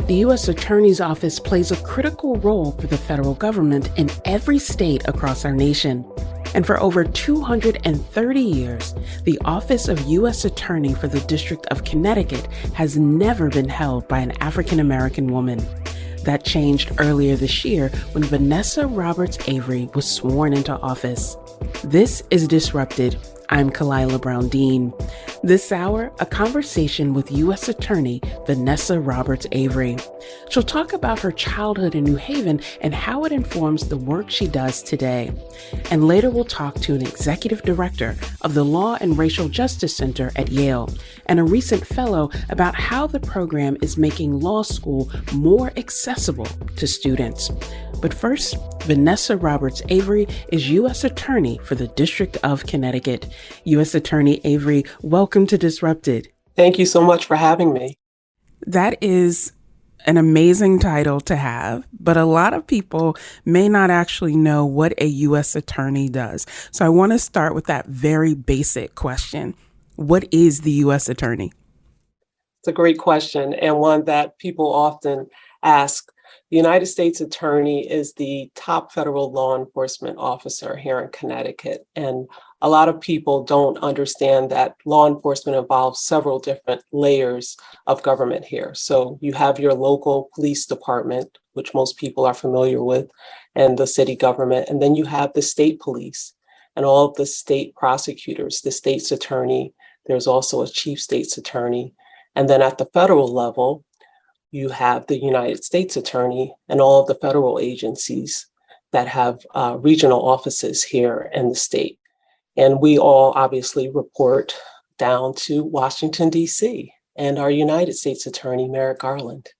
The U.S. Attorney's Office plays a critical role for the federal government in every state across our nation. And for over 230 years, the Office of U.S. Attorney for the District of Connecticut has never been held by an African-American woman. That changed earlier this year when Vanessa Roberts Avery was sworn into office. This is Disrupted. I'm Kalila Brown-Dean. This hour, a conversation with U.S. Attorney Vanessa Roberts Avery. She'll talk about her childhood in New Haven and how it informs the work she does today. And later we'll talk to an executive director of the Law and Racial Justice Center at Yale and a recent fellow about how the program is making law school more accessible to students. But first, Vanessa Roberts Avery is U.S. Attorney for the District of Connecticut. U.S. Attorney Avery, welcome to Disrupted. Thank you so much for having me. That is an amazing title to have, but a lot of people may not actually know what a U.S. Attorney does. So I want to start with that very basic question. What is the U.S. Attorney? It's a great question and one that people often ask. The United States Attorney is the top federal law enforcement officer here in Connecticut. And a lot of people don't understand that law enforcement involves several different layers of government here. So you have your local police department, which most people are familiar with, and the city government. And then you have the state police and all of the state prosecutors, the state's attorney. There's also a chief state's attorney. And then at the federal level, you have the United States Attorney and all of the federal agencies that have regional offices here in the state. And we all obviously report down to Washington, D.C. and our United States Attorney, Merrick Garland.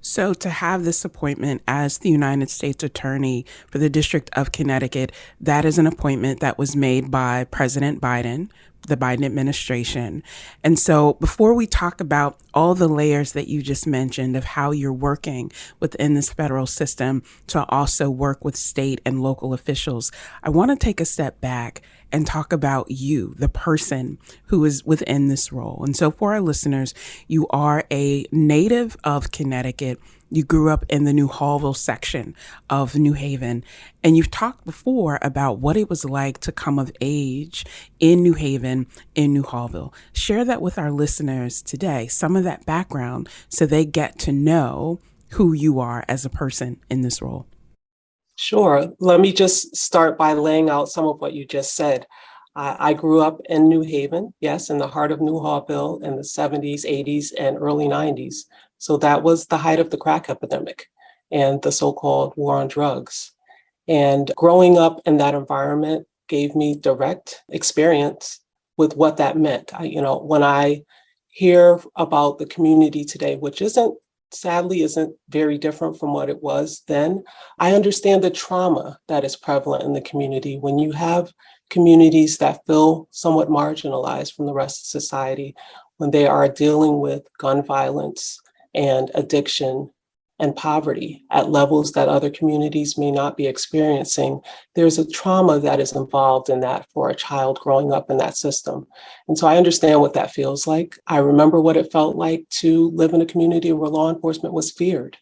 So to have this appointment as the United States Attorney for the District of Connecticut, that is an appointment that was made by President Biden, the Biden administration. And so before we talk about all the layers that you just mentioned of how you're working within this federal system to also work with state and local officials, I want to take a step back and talk about you, the person who is within this role. And so for our listeners, you are a native of Connecticut. You grew up in the New Hallville section of New Haven, and you've talked before about what it was like to come of age in New Haven, in New Hallville. Share that with our listeners today, some of that background, so they get to know who you are as a person in this role. Sure. Let me just start by laying out some of what you just said. I grew up in New Haven, yes, in the heart of New Hallville in the 70s, 80s, and early 90s. So that was the height of the crack epidemic and the so-called war on drugs. And growing up in that environment gave me direct experience with what that meant. When I hear about the community today, which sadly isn't very different from what it was then, I understand the trauma that is prevalent in the community when you have communities that feel somewhat marginalized from the rest of society, when they are dealing with gun violence and addiction and poverty at levels that other communities may not be experiencing. There's a trauma that is involved in that for a child growing up in that system. And so I understand what that feels like. I remember what it felt like to live in a community where law enforcement was feared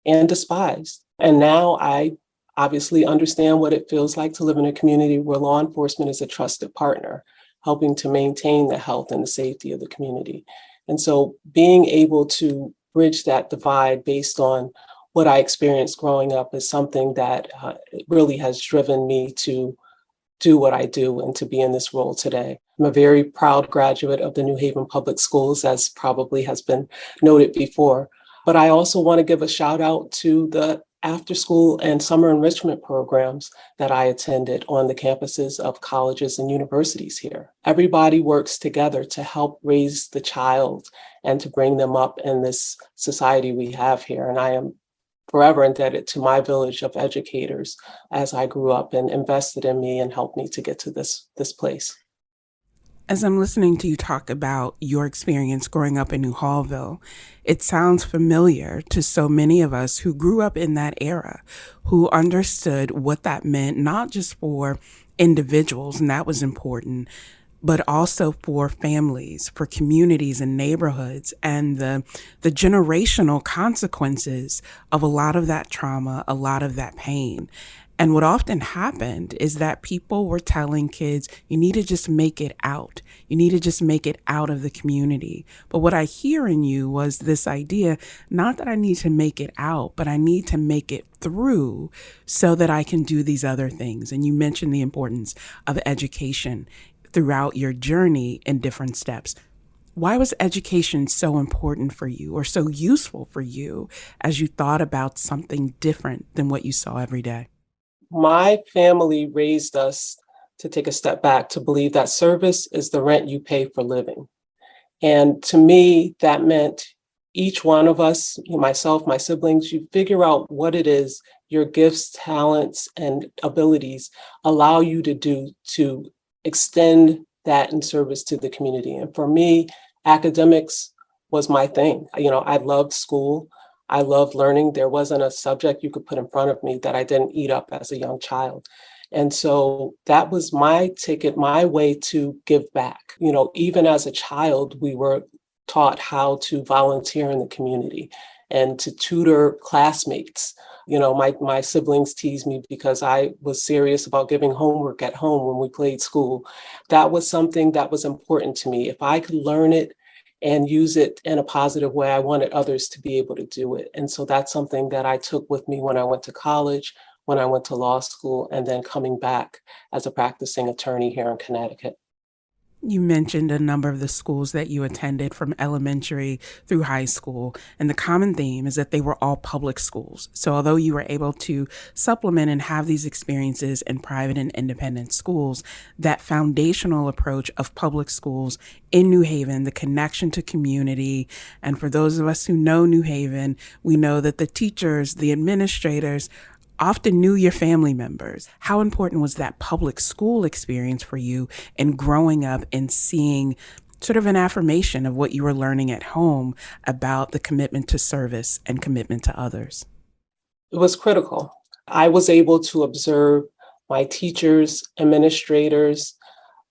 and despised. And now I obviously understand what it feels like to live in a community where law enforcement is a trusted partner, helping to maintain the health and the safety of the community. And so being able to bridge that divide based on what I experienced growing up is something that really has driven me to do what I do and to be in this role today. I'm a very proud graduate of the New Haven Public Schools, as probably has been noted before. But I also want to give a shout out to the after school and summer enrichment programs that I attended on the campuses of colleges and universities here. Everybody works together to help raise the child and to bring them up in this society we have here. And I am forever indebted to my village of educators as I grew up and invested in me and helped me to get to this place. As I'm listening to you talk about your experience growing up in New Hallville, it sounds familiar to so many of us who grew up in that era, who understood what that meant, not just for individuals, and that was important, but also for families, for communities and neighborhoods, and the generational consequences of a lot of that trauma, a lot of that pain. And what often happened is that people were telling kids, you need to just make it out. You need to just make it out of the community. But what I hear in you was this idea, not that I need to make it out, but I need to make it through so that I can do these other things. And you mentioned the importance of education throughout your journey in different steps. Why was education so important for you or so useful for you as you thought about something different than what you saw every day? My family raised us to take a step back, to believe that service is the rent you pay for living. And to me, that meant each one of us, myself, my siblings, you figure out what it is your gifts, talents, and abilities allow you to do to extend that in service to the community. And for me, academics was my thing. I loved school. I loved learning. There wasn't a subject you could put in front of me that I didn't eat up as a young child. And so that was my ticket, my way to give back. Even as a child, we were taught how to volunteer in the community and to tutor classmates. My siblings teased me because I was serious about giving homework at home when we played school. That was something that was important to me. If I could learn it and use it in a positive way, I wanted others to be able to do it. And so that's something that I took with me when I went to college, when I went to law school, and then coming back as a practicing attorney here in Connecticut. You mentioned a number of the schools that you attended from elementary through high school, and the common theme is that they were all public schools. So although you were able to supplement and have these experiences in private and independent schools, that foundational approach of public schools in New Haven, the connection to community, and for those of us who know New Haven, we know that the teachers, the administrators, often knew your family members. How important was that public school experience for you in growing up and seeing sort of an affirmation of what you were learning at home about the commitment to service and commitment to others? It was critical. I was able to observe my teachers, administrators,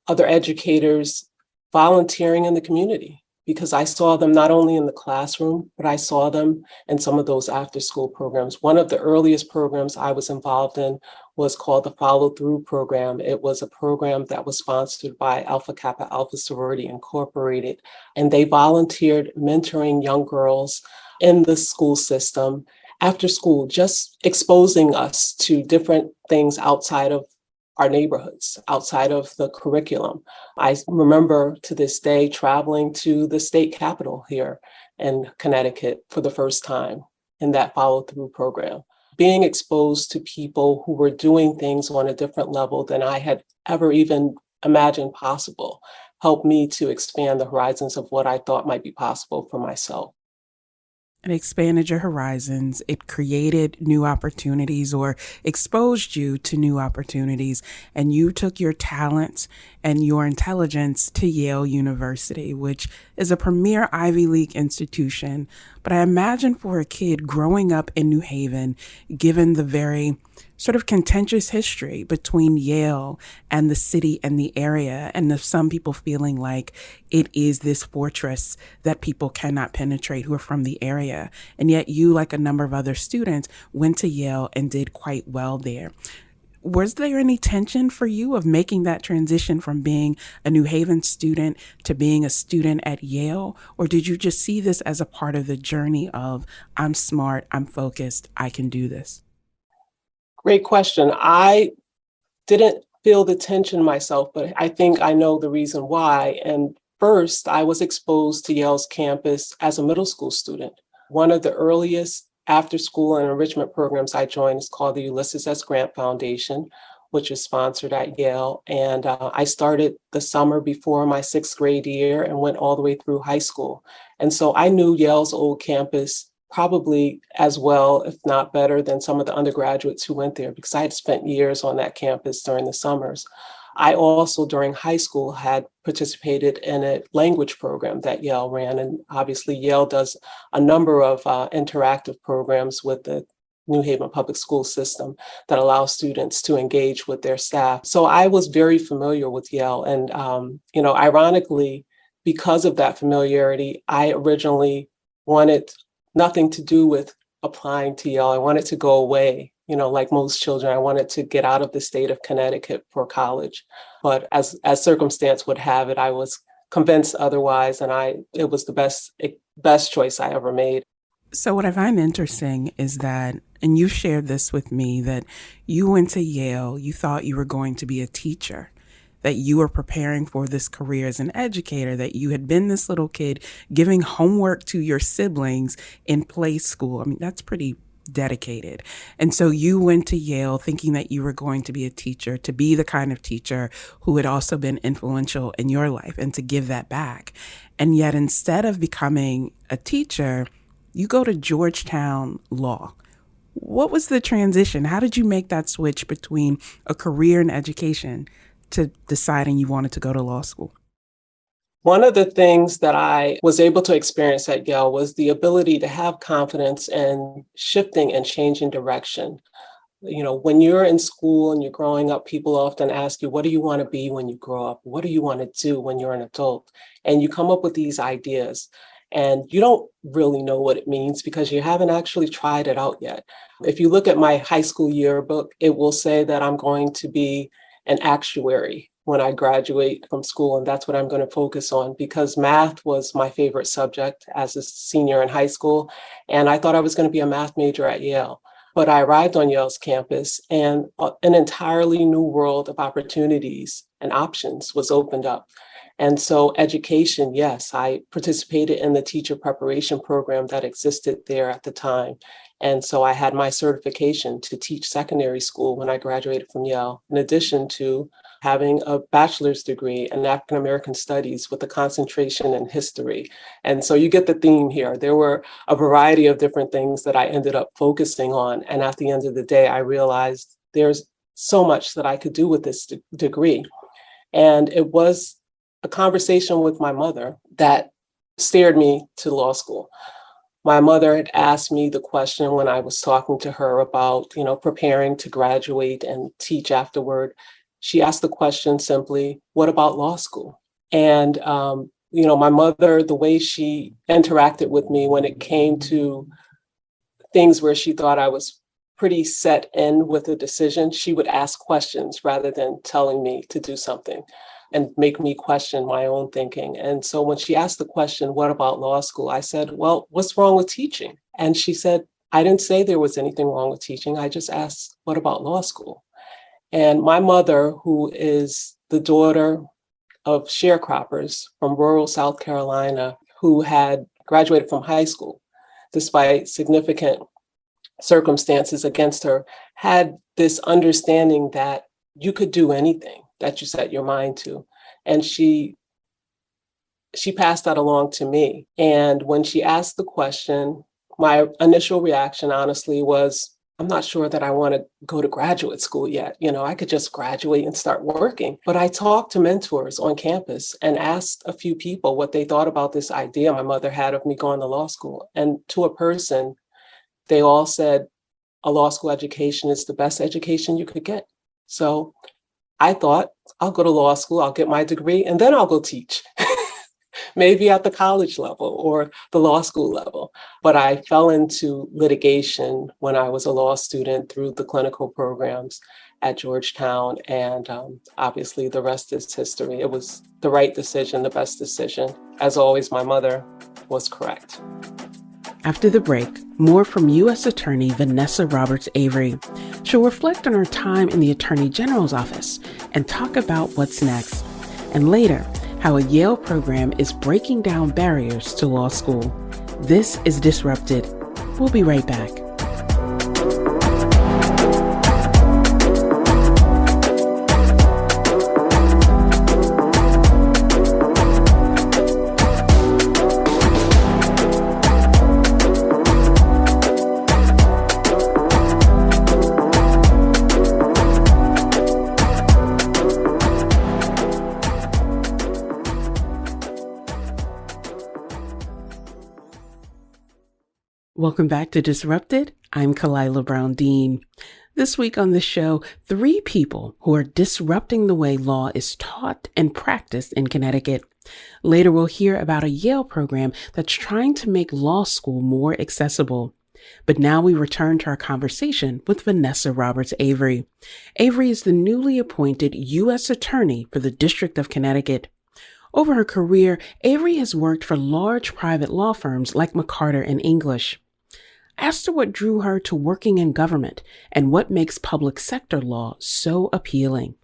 other educators volunteering in the community, because I saw them not only in the classroom, but I saw them in some of those after-school programs. One of the earliest programs I was involved in was called the Follow Through Program. It was a program that was sponsored by Alpha Kappa Alpha Sorority Incorporated, and they volunteered mentoring young girls in the school system after school, just exposing us to different things outside of our neighborhoods, outside of the curriculum. I remember to this day traveling to the state capitol here in Connecticut for the first time in that follow-through program. Being exposed to people who were doing things on a different level than I had ever even imagined possible helped me to expand the horizons of what I thought might be possible for myself. It expanded your horizons. It created new opportunities or exposed you to new opportunities. And you took your talents and your intelligence to Yale University, which is a premier Ivy League institution. But I imagine for a kid growing up in New Haven, given the very sort of contentious history between Yale and the city and the area, and of some people feeling like it is this fortress that people cannot penetrate who are from the area. And yet you, like a number of other students, went to Yale and did quite well there. Was there any tension for you of making that transition from being a New Haven student to being a student at Yale? Or did you just see this as a part of the journey of, I'm smart, I'm focused, I can do this? Great question. I didn't feel the tension myself, but I think I know the reason why. And first, I was exposed to Yale's campus as a middle school student. One of the earliest after-school and enrichment programs I joined is called the Ulysses S. Grant Foundation, which is sponsored at Yale. And I started the summer before my sixth grade year and went all the way through high school. And so I knew Yale's old campus probably as well, if not better, than some of the undergraduates who went there, because I had spent years on that campus during the summers. I also, during high school, had participated in a language program that Yale ran. And obviously, Yale does a number of interactive programs with the New Haven public school system that allows students to engage with their staff. So I was very familiar with Yale. And, ironically, because of that familiarity, I originally wanted nothing to do with applying to Yale. I wanted to go away. Like most children, I wanted to get out of the state of Connecticut for college. But as circumstance would have it, I was convinced otherwise, and it was the best choice I ever made. So what I find interesting is that, and you shared this with me, that you went to Yale, you thought you were going to be a teacher, that you were preparing for this career as an educator, that you had been this little kid giving homework to your siblings in play school. I mean, that's pretty dedicated. And so you went to Yale thinking that you were going to be a teacher, to be the kind of teacher who had also been influential in your life and to give that back. And yet instead of becoming a teacher, you go to Georgetown Law. What was the transition? How did you make that switch between a career in education to deciding you wanted to go to law school? One of the things that I was able to experience at Yale was the ability to have confidence in shifting and changing direction. When you're in school and you're growing up, people often ask you, what do you want to be when you grow up? What do you want to do when you're an adult? And you come up with these ideas. And you don't really know what it means because you haven't actually tried it out yet. If you look at my high school yearbook, it will say that I'm going to be an actuary when I graduate from school. And that's what I'm going to focus on because math was my favorite subject as a senior in high school. And I thought I was going to be a math major at Yale. But I arrived on Yale's campus and an entirely new world of opportunities and options was opened up. And so education, yes, I participated in the teacher preparation program that existed there at the time. And so I had my certification to teach secondary school when I graduated from Yale, in addition to having a bachelor's degree in African American studies with a concentration in history. And so you get the theme here. There were a variety of different things that I ended up focusing on. And at the end of the day, I realized there's so much that I could do with this degree. And it was a conversation with my mother that steered me to law school. My mother had asked me the question when I was talking to her about, preparing to graduate and teach afterward. She asked the question simply, what about law school? And, my mother, the way she interacted with me when it came to things where she thought I was pretty set in with a decision, she would ask questions rather than telling me to do something and make me question my own thinking. And so when she asked the question, what about law school? I said, well, what's wrong with teaching? And she said, I didn't say there was anything wrong with teaching. I just asked, what about law school? And my mother, who is the daughter of sharecroppers from rural South Carolina, who had graduated from high school, despite significant circumstances against her, had this understanding that you could do anything that you set your mind to. And she passed that along to me. And when she asked the question, my initial reaction, honestly, was, I'm not sure that I want to go to graduate school yet. I could just graduate and start working. But I talked to mentors on campus and asked a few people what they thought about this idea my mother had of me going to law school. And to a person, they all said, a law school education is the best education you could get. So I thought, I'll go to law school, I'll get my degree, and then I'll go teach, maybe at the college level or the law school level. But I fell into litigation when I was a law student through the clinical programs at Georgetown. And obviously the rest is history. It was the right decision, the best decision. As always, my mother was correct. After the break, more from U.S. Attorney Vanessa Roberts Avery. She'll reflect on her time in the Attorney General's office and talk about what's next. And later, how a Yale program is breaking down barriers to law school. This is Disrupted. We'll be right back. Welcome back to Disrupted. I'm Kalila Brown Dean. This week on the show, 3 people who are disrupting the way law is taught and practiced in Connecticut. Later, we'll hear about a Yale program that's trying to make law school more accessible. But now we return to our conversation with Vanessa Roberts Avery. Avery is the newly appointed U.S. Attorney for the District of Connecticut. Over her career, Avery has worked for large private law firms like McCarter and English. Asked her what drew her to working in government and what makes public sector law so appealing.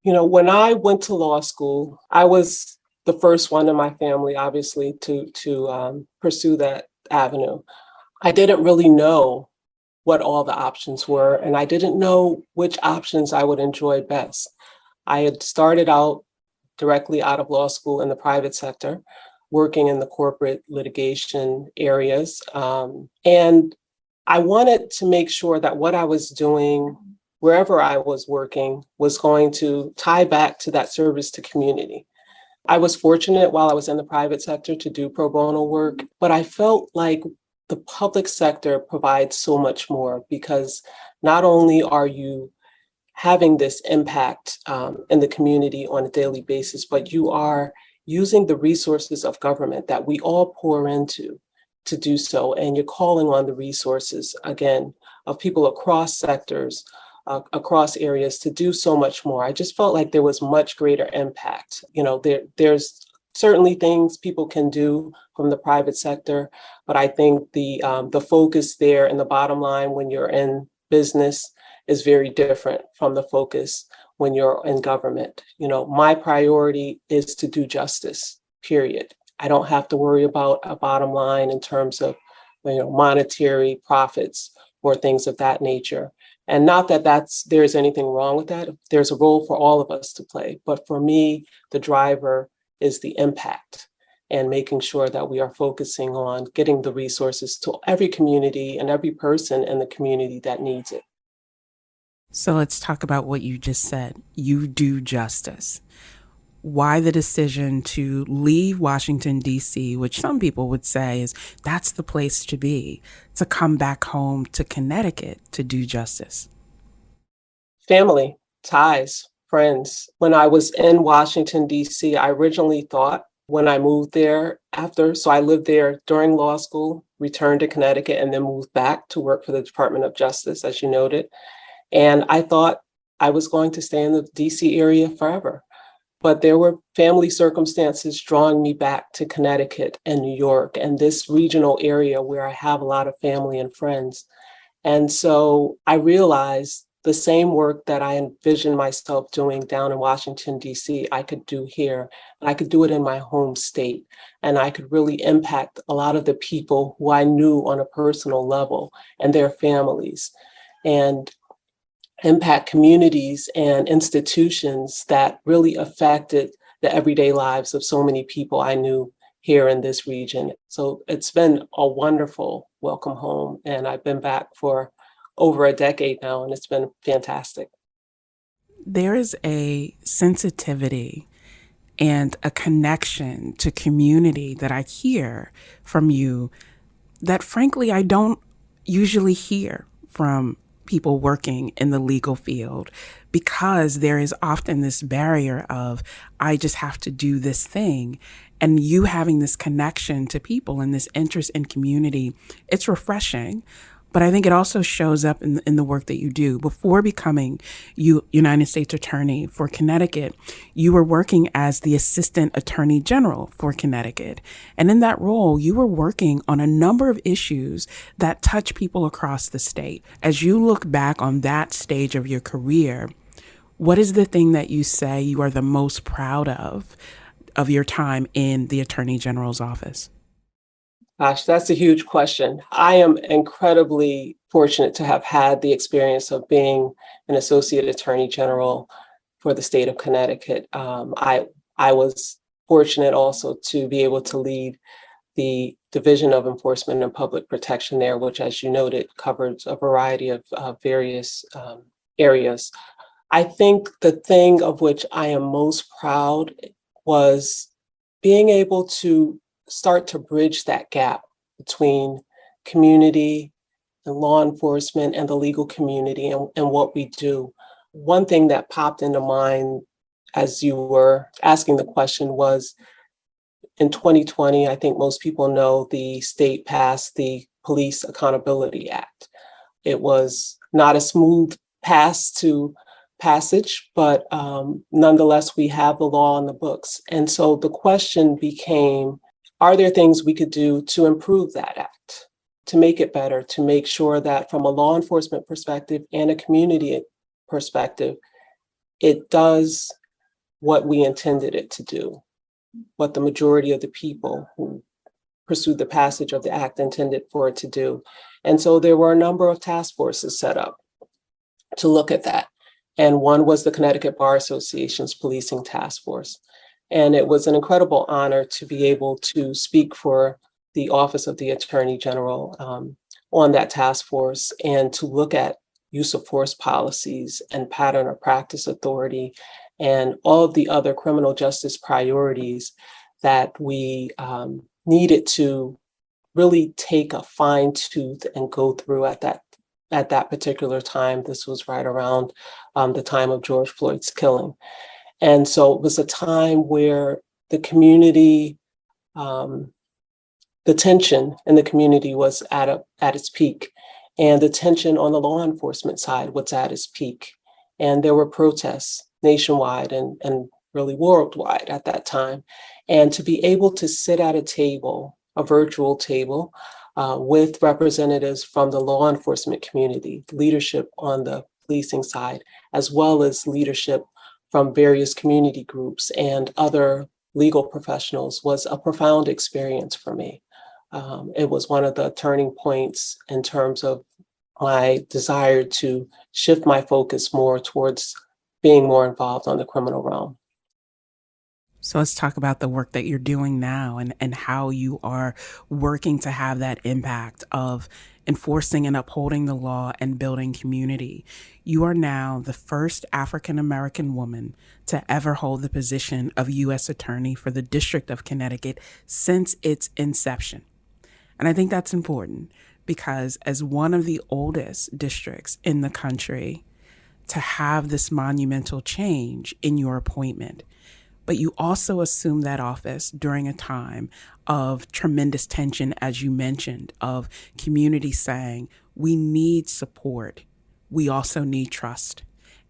You know, when I went to law school, I was the first one in my family, obviously, to pursue that avenue. I didn't really know what all the options were, and I didn't know which options I would enjoy best. I had started out directly out of law school in the private sector, working in the corporate litigation areas. And I wanted to make sure that what I was doing, wherever I was working, was going to tie back to that service to community. I was fortunate while I was in the private sector to do pro bono work, but I felt like the public sector provides so much more because not only are you having this impact in the community on a daily basis, but you are using the resources of government that we all pour into to do so. And you're calling on the resources, again, of people across sectors, across areas to do so much more. I just felt like there was much greater impact. You know, there's certainly things people can do from the private sector, but I think the focus there and the bottom line when you're in business is very different from the focus when you're in government. You know, my priority is to do justice, period. I don't have to worry about a bottom line in terms of, you know, monetary profits or things of that nature. And not that there's anything wrong with that. There's a role for all of us to play. But for me, the driver is the impact and making sure that we are focusing on getting the resources to every community and every person in the community that needs it. So let's talk about what you just said. You do justice. Why the decision to leave Washington, D.C., which some people would say is that's the place to be, to come back home to Connecticut to do justice? Family, ties, friends. When I was in Washington, D.C., I originally thought when I moved there so I lived there during law school, returned to Connecticut, and then moved back to work for the Department of Justice, as you noted. And I thought I was going to stay in the DC area forever. But there were family circumstances drawing me back to Connecticut and New York and this regional area where I have a lot of family and friends. And so I realized the same work that I envisioned myself doing down in Washington, D.C., I could do here. And I could do it in my home state. And I could really impact a lot of the people who I knew on a personal level and their families. And impact communities and institutions that really affected the everyday lives of so many people I knew here in this region. So it's been a wonderful welcome home. And I've been back for over a decade now, and it's been fantastic. There is a sensitivity and a connection to community that I hear from you that frankly I don't usually hear from people working in the legal field, because there is often this barrier of, I just have to do this thing. And you having this connection to people and this interest in community, it's refreshing. But I think it also shows up in the work that you do. Before becoming United States Attorney for Connecticut, you were working as the Assistant Attorney General for Connecticut. And in that role, you were working on a number of issues that touch people across the state. As you look back on that stage of your career, what is the thing that you say you are the most proud of your time in the Attorney General's office? Gosh, that's a huge question. I am incredibly fortunate to have had the experience of being an Associate Attorney General for the state of Connecticut. I was fortunate also to be able to lead the Division of Enforcement and Public Protection there, which, as you noted, covers a variety of various areas. I think the thing of which I am most proud was being able to start to bridge that gap between community, and law enforcement, and the legal community, and what we do. One thing that popped into mind as you were asking the question was, in 2020, I think most people know the state passed the Police Accountability Act. It was not a smooth passage, but nonetheless, we have the law on the books. And so the question became, are there things we could do to improve that act, to make it better, to make sure that from a law enforcement perspective and a community perspective, it does what we intended it to do, what the majority of the people who pursued the passage of the act intended for it to do. And so there were a number of task forces set up to look at that. And one was the Connecticut Bar Association's Policing Task Force. And it was an incredible honor to be able to speak for the Office of the Attorney General on that task force, and to look at use of force policies and pattern or practice authority and all of the other criminal justice priorities that we needed to really take a fine tooth and go through at that particular time. This was right around the time of George Floyd's killing. And so it was a time where the community, the tension in the community was at its peak, and the tension on the law enforcement side was at its peak. And there were protests nationwide and really worldwide at that time. And to be able to sit at a table, a virtual table, with representatives from the law enforcement community, leadership on the policing side, as well as leadership from various community groups and other legal professionals, was a profound experience for me. It was one of the turning points in terms of my desire to shift my focus more towards being more involved on the criminal realm. So let's talk about the work that you're doing now, and how you are working to have that impact of enforcing and upholding the law and building community. You are now the first African-American woman to ever hold the position of U.S. Attorney for the District of Connecticut since its inception. And I think that's important because, as one of the oldest districts in the country, to have this monumental change in your appointment. But you also assumed that office during a time of tremendous tension, as you mentioned, of community saying, we need support, we also need trust.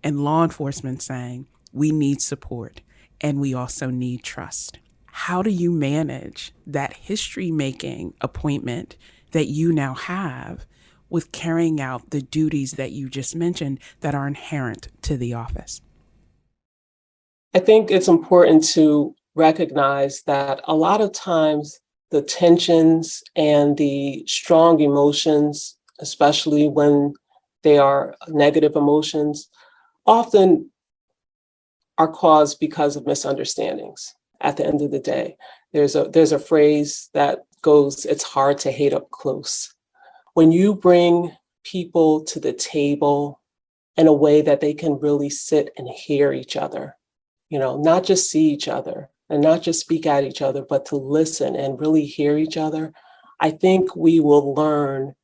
And law enforcement saying, we need support, and we also need trust. How do you manage that history-making appointment that you now have with carrying out the duties that you just mentioned that are inherent to the office? I think it's important to recognize that a lot of times the tensions and the strong emotions, especially when they are negative emotions, often are caused because of misunderstandings. At the end of the day, there's a phrase that goes, it's hard to hate up close. When you bring people to the table in a way that they can really sit and hear each other, not just see each other and not just speak at each other, but to listen and really hear each other, I think we will learn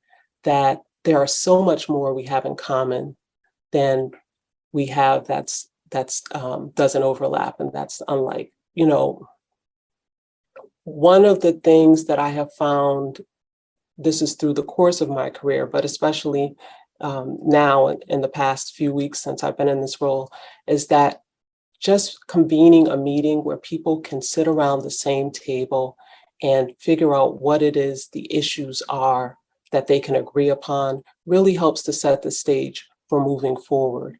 that there are so much more we have in common than we have that's doesn't overlap and that's unlike. One of the things that I have found, this is through the course of my career, but especially now in the past few weeks since I've been in this role, is that just convening a meeting where people can sit around the same table and figure out what it is the issues are that they can agree upon really helps to set the stage for moving forward.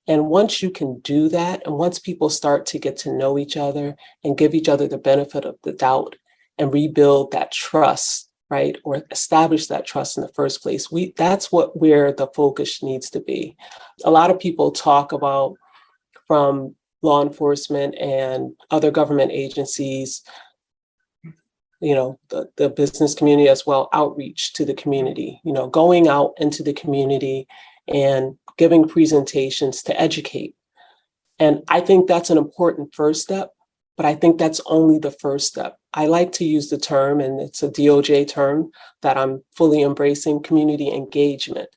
And once you can do that, and once people start to get to know each other and give each other the benefit of the doubt and rebuild that trust, right, or establish that trust in the first place, that's where the focus needs to be. A lot of people talk about, from law enforcement and other government agencies, the business community as well, outreach to the community, going out into the community and giving presentations to educate. And I think that's an important first step, But I think that's only the first step. I like to use the term, and it's a DOJ term that I'm fully embracing, community engagement.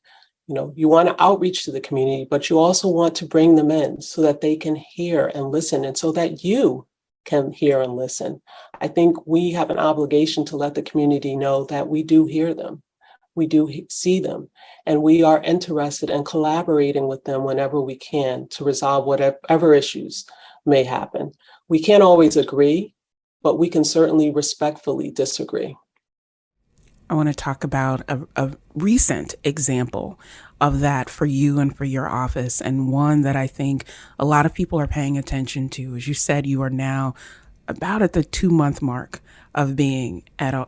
You want to outreach to the community, but you also want to bring them in so that they can hear and listen, and so that you can hear and listen. I think we have an obligation to let the community know that we do hear them, we do see them, and we are interested in collaborating with them whenever we can to resolve whatever issues may happen. We can't always agree, but we can certainly respectfully disagree. I want to talk about a recent example of that for you and for your office, and one that I think a lot of people are paying attention to. As you said, you are now about at the 2-month mark of being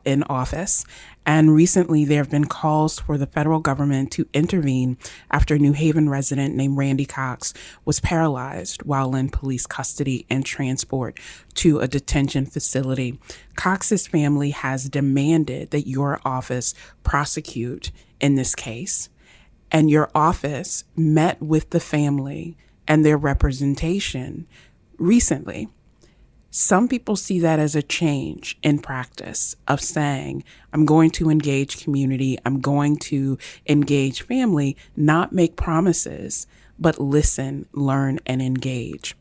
in office. And recently there have been calls for the federal government to intervene after a New Haven resident named Randy Cox was paralyzed while in police custody and transport to a detention facility. Cox's family has demanded that your office prosecute in this case. And your office met with the family and their representation recently. Some people see that as a change in practice of saying, I'm going to engage community, I'm going to engage family, not make promises, but listen, learn, and engage.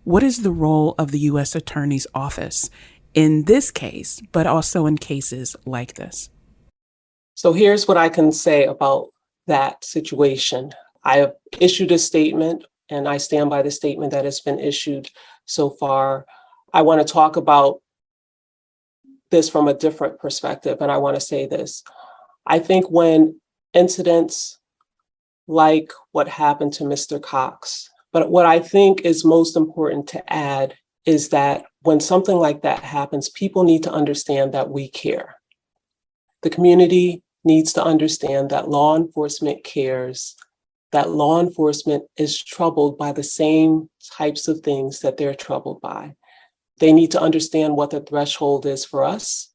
What is the role of the U.S. Attorney's Office in this case, but also in cases like this? So here's what I can say about that situation. I have issued a statement, and I stand by the statement that has been issued so far. I want to talk about this from a different perspective, and I want to say this. I think when incidents like what happened to Mr. Cox, but what I think is most important to add is that when something like that happens, people need to understand that we care. The community needs to understand that law enforcement cares, that law enforcement is troubled by the same types of things that they're troubled by. They need to understand what the threshold is for us.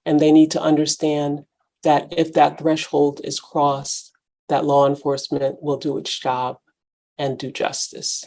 And they need to understand that if that threshold is crossed, that law enforcement will do its job and do justice.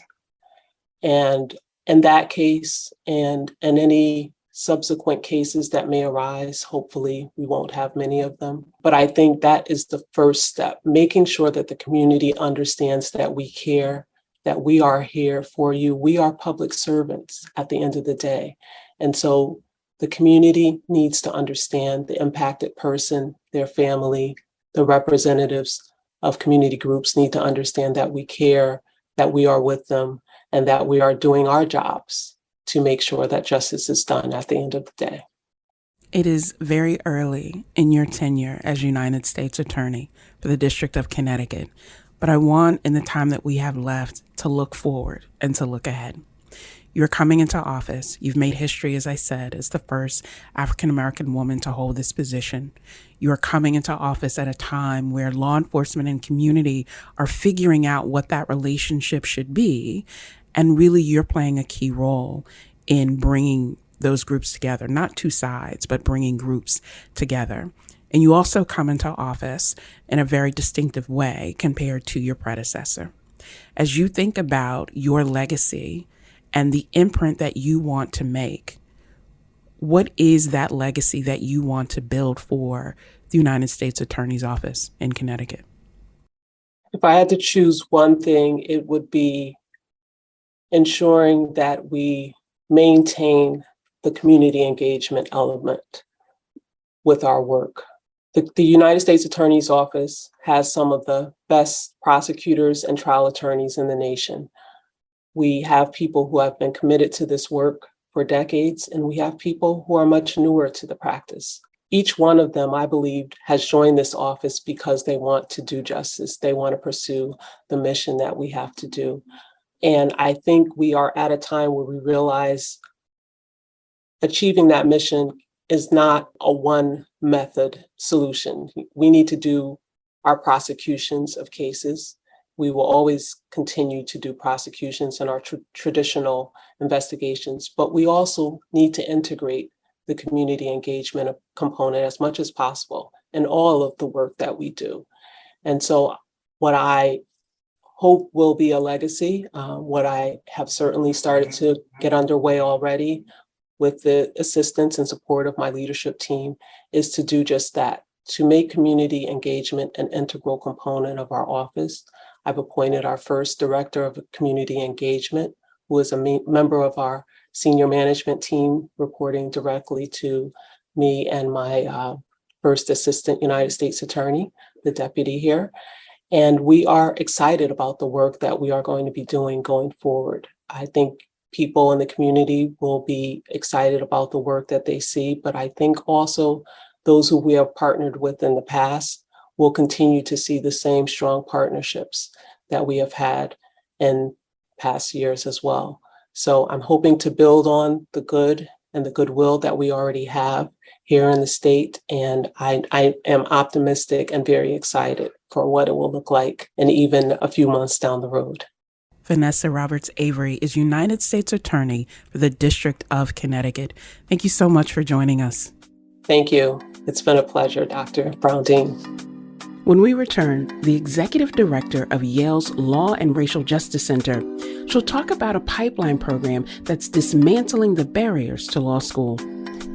And in that case, and in any subsequent cases that may arise, hopefully we won't have many of them. But I think that is the first step, making sure that the community understands that we care, that we are here for you. We are public servants at the end of the day. And so the community needs to understand, the impacted person, their family, the representatives of community groups need to understand that we care, that we are with them, and that we are doing our jobs to make sure that justice is done at the end of the day. It is very early in your tenure as United States Attorney for the District of Connecticut, but I want, in the time that we have left, to look forward and to look ahead. You're coming into office. You've made history, as I said, as the first African-American woman to hold this position. You're coming into office at a time where law enforcement and community are figuring out what that relationship should be. And really, you're playing a key role in bringing those groups together, not two sides, but bringing groups together. And you also come into office in a very distinctive way compared to your predecessor. As you think about your legacy and the imprint that you want to make, what is that legacy that you want to build for the United States Attorney's Office in Connecticut? If I had to choose one thing, it would be ensuring that we maintain the community engagement element with our work. The United States Attorney's Office has some of the best prosecutors and trial attorneys in the nation. We have people who have been committed to this work for decades, and we have people who are much newer to the practice. Each one of them, I believe, has joined this office because they want to do justice. They want to pursue the mission that we have to do. And I think we are at a time where we realize achieving that mission is not a one method solution. We need to do our prosecutions of cases. We will always continue to do prosecutions in our traditional investigations, but we also need to integrate the community engagement component as much as possible in all of the work that we do. And so what I hope will be a legacy. What I have certainly started to get underway already with the assistance and support of my leadership team is to do just that, to make community engagement an integral component of our office. I've appointed our first director of community engagement, who is a member of our senior management team, reporting directly to me and my first assistant United States attorney, the deputy here. And we are excited about the work that we are going to be doing going forward. I think people in the community will be excited about the work that they see, but I think also those who we have partnered with in the past will continue to see the same strong partnerships that we have had in past years as well. So I'm hoping to build on the good and the goodwill that we already have here in the state. And I am optimistic and very excited for what it will look like in even a few months down the road. Vanessa Roberts Avery is United States Attorney for the District of Connecticut. Thank you so much for joining us. Thank you. It's been a pleasure, Dr. Brown-Dean. When we return, the Executive Director of Yale's Law and Racial Justice Center, she'll talk about a pipeline program that's dismantling the barriers to law school.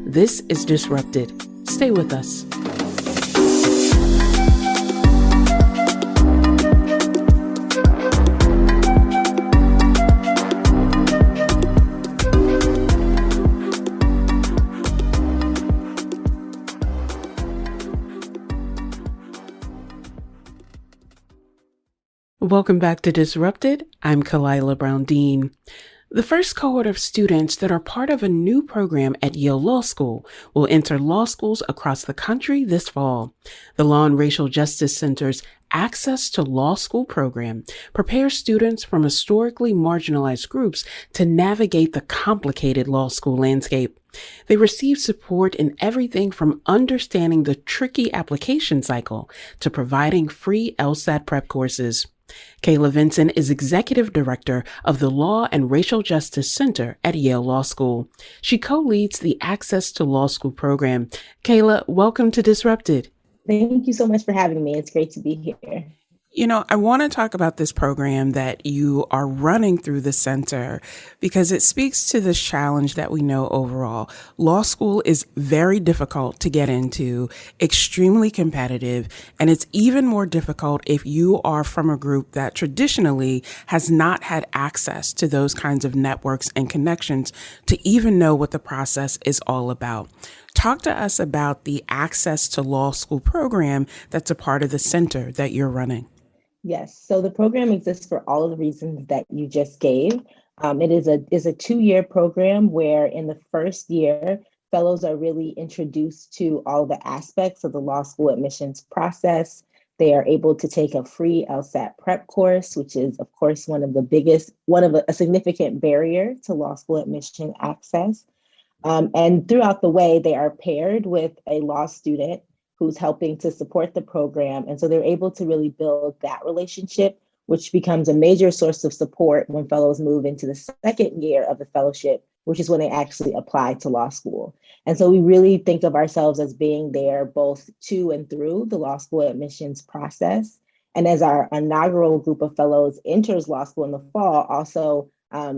This is Disrupted. Stay with us. Welcome back to Disrupted. I'm Carlisle Brown-Dean. The first cohort of students that are part of a new program at Yale Law School will enter law schools across the country this fall. The Law and Racial Justice Center's Access to Law School program prepares students from historically marginalized groups to navigate the complicated law school landscape. They receive support in everything from understanding the tricky application cycle to providing free LSAT prep courses. Kayla Vinson is Executive Director of the Law and Racial Justice Center at Yale Law School. She co-leads the Access to Law School program. Kayla, welcome to Disrupted. Thank you so much for having me. It's great to be here. You know, I want to talk about this program that you are running through the center because it speaks to the challenge that we know overall. Law school is very difficult to get into, extremely competitive, and it's even more difficult if you are from a group that traditionally has not had access to those kinds of networks and connections to even know what the process is all about. Talk to us about the Access to Law School program that's a part of the center that you're running. Yes, so the program exists for all of the reasons that you just gave. It is a 2-year program where in the first year, fellows are really introduced to all the aspects of the law school admissions process. They are able to take a free LSAT prep course, which is, of course, one of a significant barrier to law school admission access. And throughout the way, they are paired with a law student who's helping to support the program. And so they're able to really build that relationship, which becomes a major source of support when fellows move into the second year of the fellowship, which is when they actually apply to law school. And so we really think of ourselves as being there both to and through the law school admissions process. And as our inaugural group of fellows enters law school in the fall, also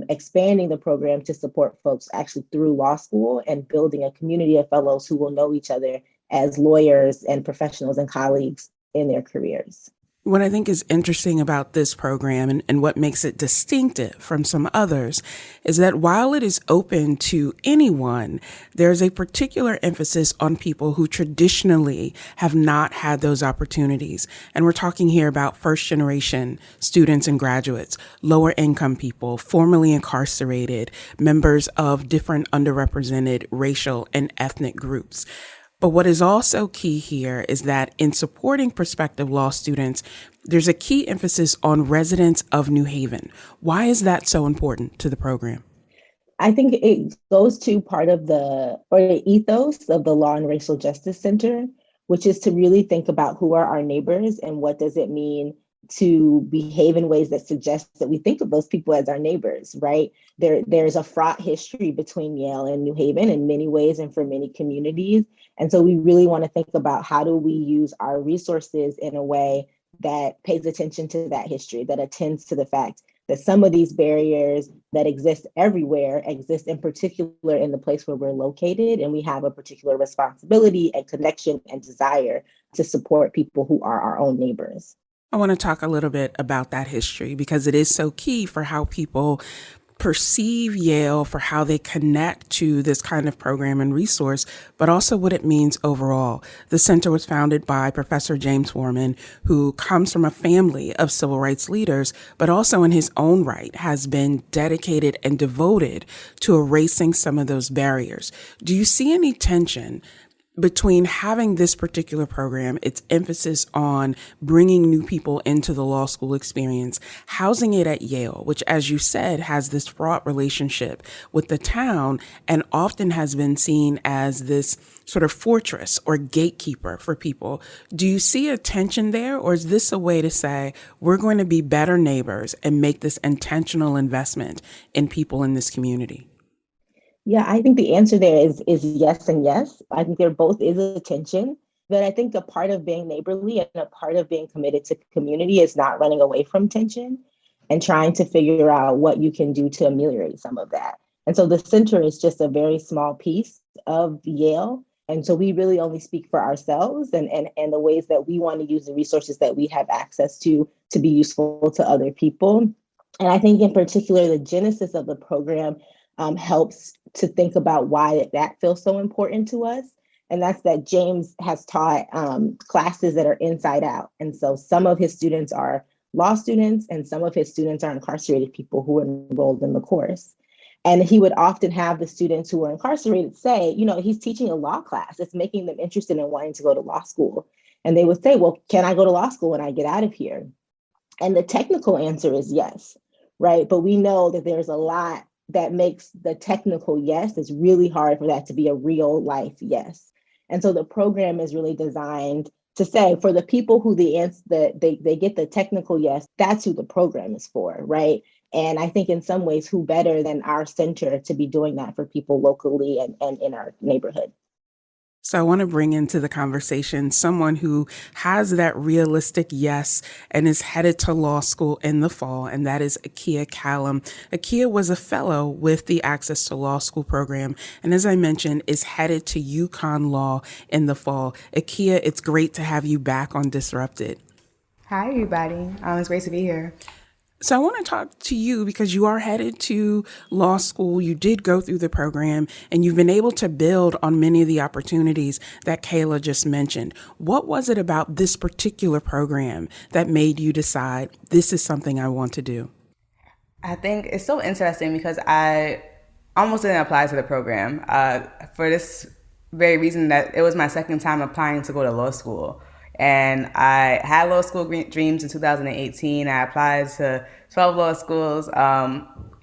expanding the program to support folks actually through law school and building a community of fellows who will know each other as lawyers and professionals and colleagues in their careers. What I think is interesting about this program and what makes it distinctive from some others is that while it is open to anyone, there's a particular emphasis on people who traditionally have not had those opportunities. And we're talking here about first generation students and graduates, lower income people, formerly incarcerated, members of different underrepresented racial and ethnic groups. But what is also key here is that in supporting prospective law students, there's a key emphasis on residents of New Haven. Why is that so important to the program? I think it goes to part of the ethos of the Law and Racial Justice Center, which is to really think about who are our neighbors and what does it mean to behave in ways that suggest that we think of those people as our neighbors, right? There's a fraught history between Yale and New Haven in many ways and for many communities. And so we really want to think about how do we use our resources in a way that pays attention to that history, that attends to the fact that some of these barriers that exist everywhere exist in particular in the place where we're located, and we have a particular responsibility and connection and desire to support people who are our own neighbors. I want to talk a little bit about that history because it is so key for how people perceive Yale, for how they connect to this kind of program and resource, but also what it means overall. The center was founded by Professor James Forman, who comes from a family of civil rights leaders, but also in his own right has been dedicated and devoted to erasing some of those barriers. Do you see any tension between having this particular program, its emphasis on bringing new people into the law school experience, housing it at Yale, which, as you said, has this fraught relationship with the town and often has been seen as this sort of fortress or gatekeeper for people? Do you see a tension there, or is this a way to say we're going to be better neighbors and make this intentional investment in people in this community? Yeah, I think the answer there is yes and yes. I think there both is a tension, but I think a part of being neighborly and a part of being committed to community is not running away from tension and trying to figure out what you can do to ameliorate some of that. And so the center is just a very small piece of Yale. And so we really only speak for ourselves and the ways that we want to use the resources that we have access to be useful to other people. And I think in particular, the genesis of the program helps to think about why that feels so important to us. And that's that James has taught classes that are inside out. And so some of his students are law students and some of his students are incarcerated people who are enrolled in the course. And he would often have the students who were incarcerated say, you know, he's teaching a law class. It's making them interested in wanting to go to law school. And they would say, well, can I go to law school when I get out of here? And the technical answer is yes, right? But we know that there's a lot that makes the technical yes. It's really hard for that to be a real life yes. And so the program is really designed to say for the people who they get the technical yes, that's who the program is for, right? And I think in some ways, who better than our center to be doing that for people locally and in our neighborhood. So I want to bring into the conversation someone who has that realistic yes and is headed to law school in the fall, and that is Akia Callum. Akia was a fellow with the Access to Law School program, and as I mentioned, is headed to UConn Law in the fall. Akia, it's great to have you back on Disrupted. Hi, everybody. It's great to be here. So I want to talk to you because you are headed to law school. You did go through the program and you've been able to build on many of the opportunities that Kayla just mentioned. What was it about this particular program that made you decide this is something I want to do? I think it's so interesting because I almost didn't apply to the program for this very reason that it was my second time applying to go to law school. And I had law school dreams in 2018. I applied to 12 law schools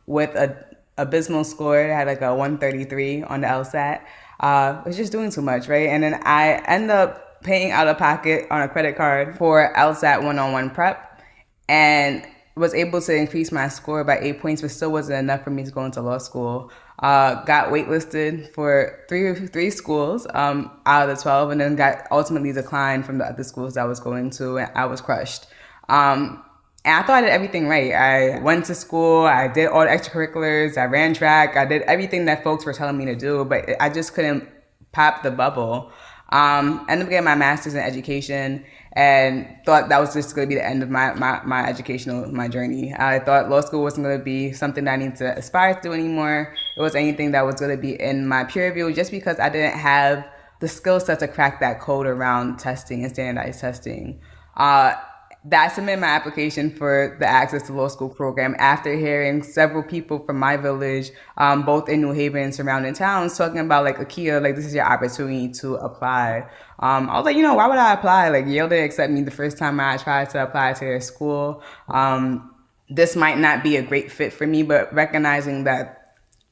with a abysmal score. I had like a 133 on the LSAT. I was just doing too much, right? And then I ended up paying out of pocket on a credit card for LSAT one-on-one prep and was able to increase my score by 8 points, but still wasn't enough for me to go into law school. Got waitlisted for three schools out of the 12, and then got ultimately declined from the other schools I was going to, and I was crushed. And I thought I did everything right. I went to school, I did all the extracurriculars, I ran track, I did everything that folks were telling me to do, but I just couldn't pop the bubble. Ended up getting my master's in education and thought that was just going to be the end of my journey. I thought law school wasn't going to be something that I need to aspire to do anymore. It was anything that was going to be in my peer review just because I didn't have the skill set to crack that code around testing and standardized testing. I submitted my application for the Access to Law School program after hearing several people from my village, both in New Haven and surrounding towns, talking about like, Akia, like this is your opportunity to apply. I was like, why would I apply? Like Yale didn't accept me the first time I tried to apply to their school. This might not be a great fit for me, but recognizing that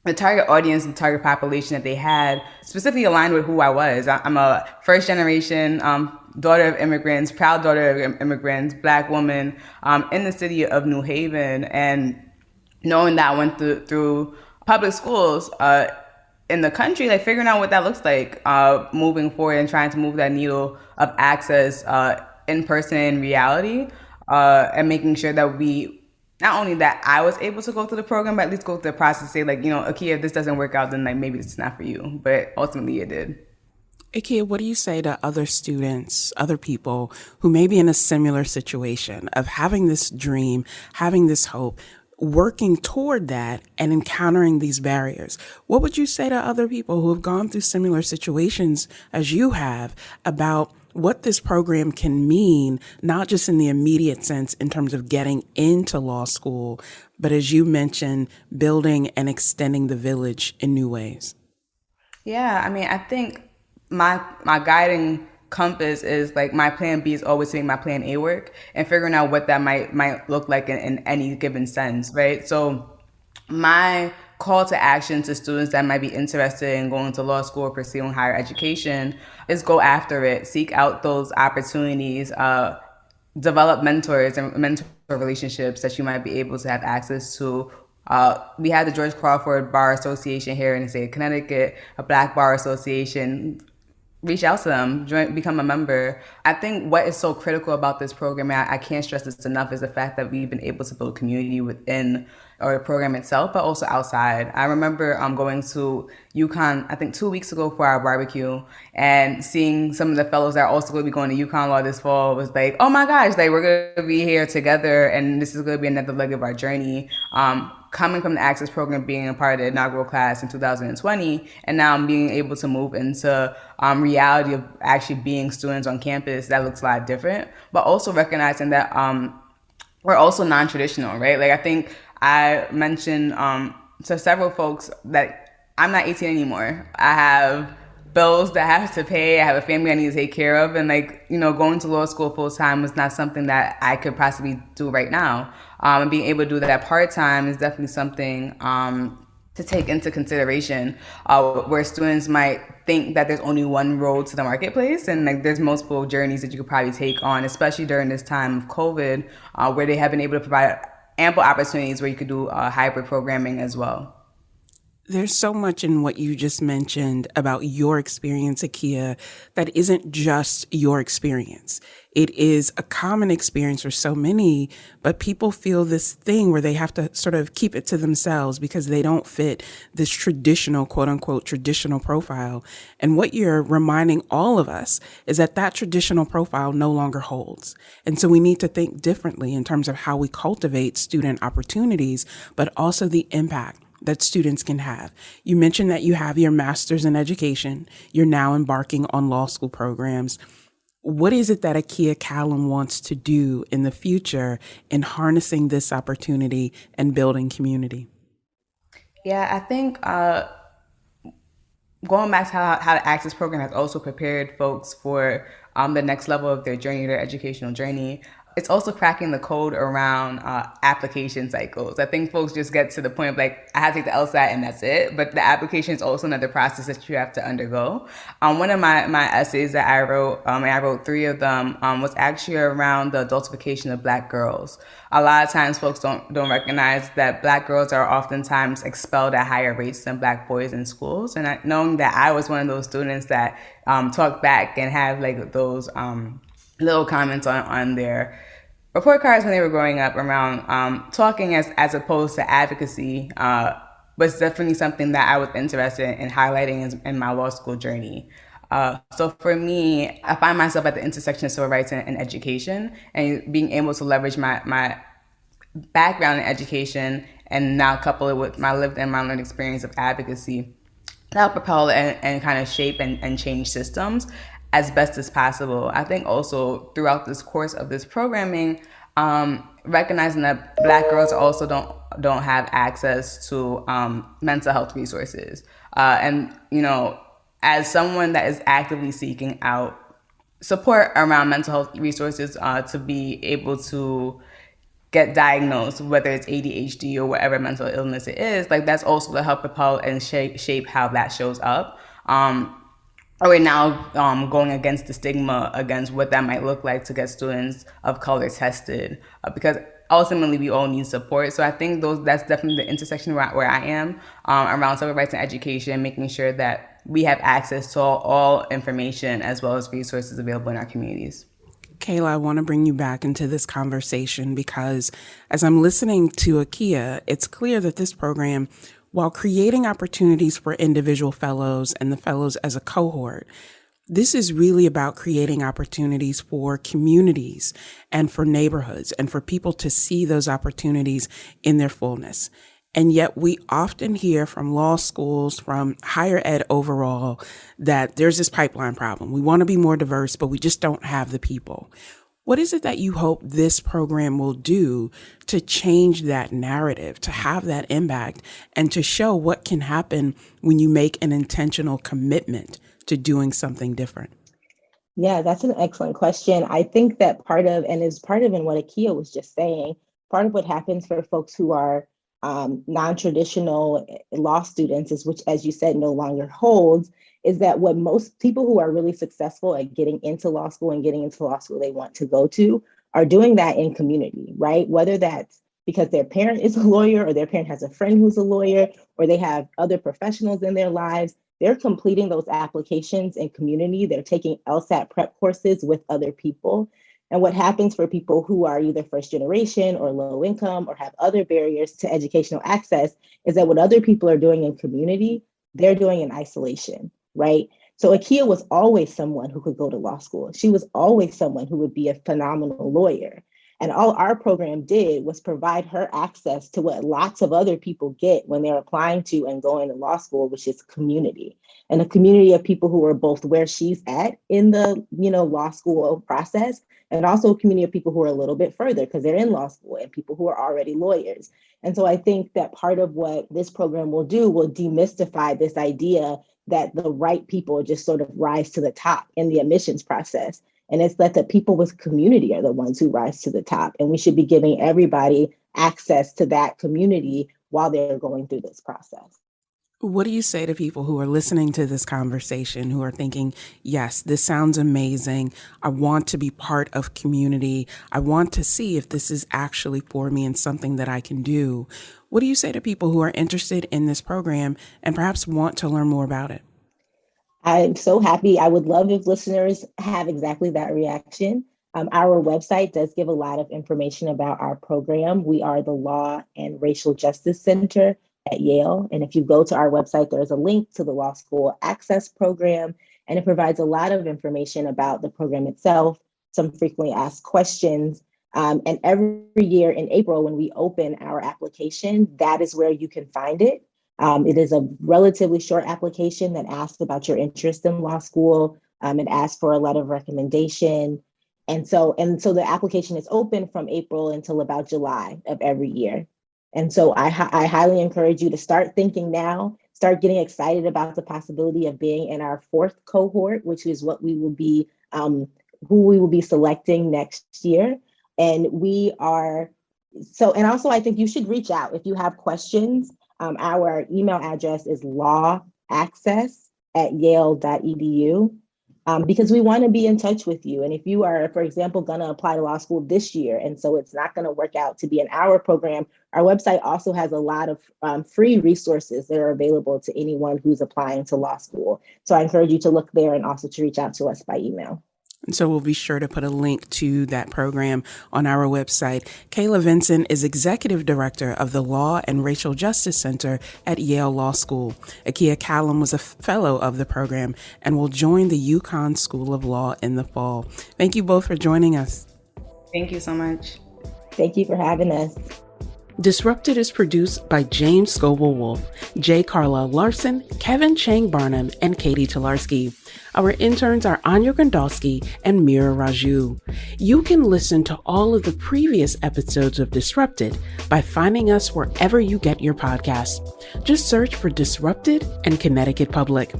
the target audience and target population that they had specifically aligned with who I was. I'm a first generation daughter of immigrants, proud daughter of immigrants, Black woman in the city of New Haven. And knowing that I went through public schools in the country, like figuring out what that looks like moving forward and trying to move that needle of access in-person reality, and making sure that not only that I was able to go through the program, but at least go through the process, say like, Akia, if this doesn't work out, then like maybe it's not for you. But ultimately it did. Akia, what do you say to other students, other people who may be in a similar situation of having this dream, having this hope, working toward that and encountering these barriers? What would you say to other people who have gone through similar situations as you have about what this program can mean, not just in the immediate sense in terms of getting into law school, but as you mentioned, building and extending the village in new ways? Yeah, I mean, I think my guiding compass is like my plan B is always to make my plan A work and figuring out what that might look like in any given sense, right? So my call to action to students that might be interested in going to law school or pursuing higher education is go after it, seek out those opportunities, develop mentors and mentor relationships that you might be able to have access to. We have the George Crawford Bar Association here in the state of Connecticut, a Black Bar Association. Reach out to them, become a member. I think what is so critical about this program, and I can't stress this enough, is the fact that we've been able to build community within or the program itself, but also outside. I remember going to UConn, I think 2 weeks ago for our barbecue, and seeing some of the fellows that are also going to be going to UConn Law this fall was like, oh my gosh, like we're going to be here together, and this is going to be another leg of our journey. Coming from the Access program, being a part of the inaugural class in 2020, and now I'm being able to move into reality of actually being students on campus, that looks a lot different, but also recognizing that we're also non-traditional, right? Like I think I mentioned to several folks that I'm not 18 anymore. I have bills that I have to pay. I have a family I need to take care of. And going to law school full time was not something that I could possibly do right now. And being able to do that part time is definitely something to take into consideration, where students might think that there's only one road to the marketplace, and like there's multiple journeys that you could probably take on, especially during this time of COVID, where they have been able to provide ample opportunities where you could do hybrid programming as well. There's so much in what you just mentioned about your experience, Akia, that isn't just your experience. It is a common experience for so many, but people feel this thing where they have to sort of keep it to themselves because they don't fit this traditional, quote unquote, traditional profile. And what you're reminding all of us is that that traditional profile no longer holds. And so we need to think differently in terms of how we cultivate student opportunities, but also the impact that students can have. You mentioned that you have your master's in education. You're now embarking on law school programs. What is it that Akia Callum wants to do in the future in harnessing this opportunity and building community? Yeah, I think going back to how the Access program has also prepared folks for the next level of their journey, their educational journey. It's also cracking the code around application cycles. I think folks just get to the point of like, I have to take the LSAT and that's it. But the application is also another process that you have to undergo. One of my essays that I wrote, and I wrote 3 of them, was actually around the adultification of Black girls. A lot of times folks don't recognize that Black girls are oftentimes expelled at higher rates than Black boys in schools. And knowing that I was one of those students that talk back and have like those little comments on their report cards when they were growing up around talking as opposed to advocacy was definitely something that I was interested in highlighting in my law school journey. So for me, I find myself at the intersection of civil rights and education, and being able to leverage my background in education and now couple it with my lived and my learned experience of advocacy to help propel and kind of shape and change systems as best as possible. I think also throughout this course of this programming, recognizing that Black girls also don't have access to mental health resources. And as someone that is actively seeking out support around mental health resources to be able to get diagnosed, whether it's ADHD or whatever mental illness it is, like that's also to help propel and shape how that shows up. We're now going against the stigma against what that might look like to get students of color tested, because ultimately we all need support. So I think that's definitely the intersection where I am around civil rights and education, making sure that we have access to all information as well as resources available in our communities. Kayla, I want to bring you back into this conversation because as I'm listening to Akia, it's clear that this program, while creating opportunities for individual fellows and the fellows as a cohort, this is really about creating opportunities for communities and for neighborhoods and for people to see those opportunities in their fullness. And yet we often hear from law schools, from higher ed overall, that there's this pipeline problem. We want to be more diverse, but we just don't have the people. What is it that you hope this program will do to change that narrative, to have that impact, and to show what can happen when you make an intentional commitment to doing something different? Yeah, that's an excellent question. I think that part of in what Akia was just saying, part of what happens for folks who are non-traditional law students is, which, as you said, no longer holds, is that what most people who are really successful at getting into law school and getting into law school they want to go to are doing that in community, right? Whether that's because their parent is a lawyer or their parent has a friend who's a lawyer or they have other professionals in their lives, they're completing those applications in community. They're taking LSAT prep courses with other people. And what happens for people who are either first generation or low income or have other barriers to educational access is that what other people are doing in community, they're doing in isolation, right? So Akia was always someone who could go to law school. She was always someone who would be a phenomenal lawyer. And all our program did was provide her access to what lots of other people get when they're applying to and going to law school, which is community. And a community of people who are both where she's at in the, law school process, and also a community of people who are a little bit further because they're in law school and people who are already lawyers. And so I think that part of what this program will do will demystify this idea that the right people just sort of rise to the top in the admissions process. And it's that the people with community are the ones who rise to the top. And we should be giving everybody access to that community while they're going through this process. What do you say to people who are listening to this conversation, who are thinking, yes, this sounds amazing. I want to be part of community. I want to see if this is actually for me and something that I can do. What do you say to people who are interested in this program and perhaps want to learn more about it? I'm so happy. I would love if listeners have exactly that reaction. Our website does give a lot of information about our program. We are the Law and Racial Justice Center at Yale. And if you go to our website, there's a link to the Law School Access Program, and it provides a lot of information about the program itself, some frequently asked questions. And every year in April, when we open our application, that is where you can find it. It is a relatively short application that asks about your interest in law school. It asks for a letter of recommendation. And so the application is open from April until about July of every year. And so I highly encourage you to start thinking now, start getting excited about the possibility of being in our fourth cohort, which is what we will be, who we will be selecting next year. And and also I think you should reach out if you have questions. Our email address is lawaccess@yale.edu. Because we want to be in touch with you. And if you are, for example, going to apply to law school this year, and so it's not going to work out to be in our program, our website also has a lot of free resources that are available to anyone who's applying to law school. So I encourage you to look there and also to reach out to us by email. And so we'll be sure to put a link to that program on our website. Kayla Vinson is Executive Director of the Law and Racial Justice Center at Yale Law School. Akia Callum was a fellow of the program and will join the UConn School of Law in the fall. Thank you both for joining us. Thank you so much. Thank you for having us. Disrupted is produced by James Szkobel-Wolff, J. Carlisle Larsen, Kevin Chang Barnum, and Catie Talarski. Our interns are Anya Grondalski and Mira Raju. You can listen to all of the previous episodes of Disrupted by finding us wherever you get your podcasts. Just search for Disrupted and Connecticut Public.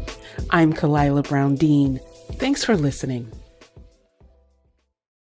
I'm Kalila Brown Dean. Thanks for listening.